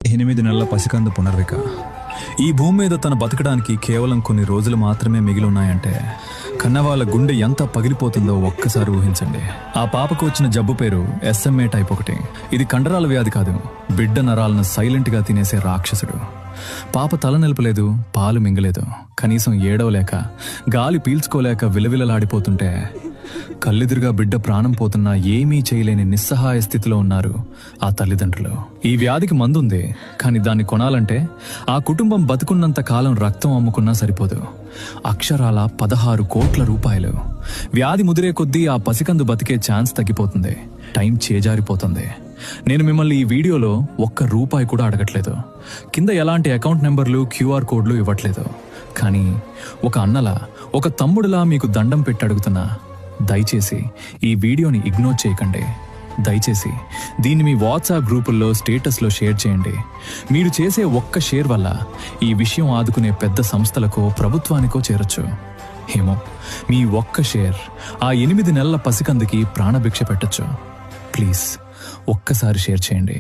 8 నెలల పసికందు పునర్విక ఈ భూమి మీద తన బతకడానికి కేవలం కొన్ని రోజులు మాత్రమే మిగిలి ఉన్నాయంటే కన్నవాళ్ళ గుండె ఎంత పగిలిపోతుందో ఒక్కసారి ఊహించండి. ఆ పాపకు వచ్చిన జబ్బు పేరు SMA టైప్ 1. ఇది కండరాల వ్యాధి కాదు, బిడ్డ నరాలను సైలెంట్గా తినేసే రాక్షసుడు. పాప తల నిలపలేదు, పాలు మింగలేదు, కనీసం ఏడవలేక గాలి పీల్చుకోలేక విలవిలలాడిపోతుంటే కళ్ళెదురుగా బిడ్డ ప్రాణం పోతున్నా ఏమీ చేయలేని నిస్సహాయ స్థితిలో ఉన్నారు ఆ తల్లిదండ్రులు. ఈ వ్యాధికి మందుంది, కానీ దాన్ని కొనాలంటే ఆ కుటుంబం బతుకున్నంత కాలం రక్తం అమ్ముకున్నా సరిపోదు. అక్షరాల 16 కోట్ల రూపాయలు. వ్యాధి ముదిరే కొద్దీ ఆ పసికందు బతికే ఛాన్స్ తగ్గిపోతుంది, టైం చేజారిపోతుంది. నేను మిమ్మల్ని ఈ వీడియోలో ₹1 కూడా అడగట్లేదు, కింద ఎలాంటి అకౌంట్ నెంబర్లు QR కోడ్లు ఇవ్వట్లేదు. కానీ ఒక అన్నలా ఒక తమ్ముడులా మీకు దండం పెట్టి అడుగుతున్నా, దయచేసి ఈ వీడియోని ఇగ్నోర్ చేయకండి. దయచేసి దీన్ని మీ వాట్సాప్ గ్రూపుల్లో స్టేటస్లో షేర్ చేయండి. మీరు చేసే ఒక్క షేర్ వల్ల ఈ విషయం ఆదుకునే పెద్ద సంస్థలకో ప్రభుత్వానికో చేరొచ్చు. ఏమో, మీ ఒక్క షేర్ ఆ 8 నెలల పసికందుకి ప్రాణభిక్ష పెట్టొచ్చు. ప్లీజ్ ఒక్కసారి షేర్ చేయండి.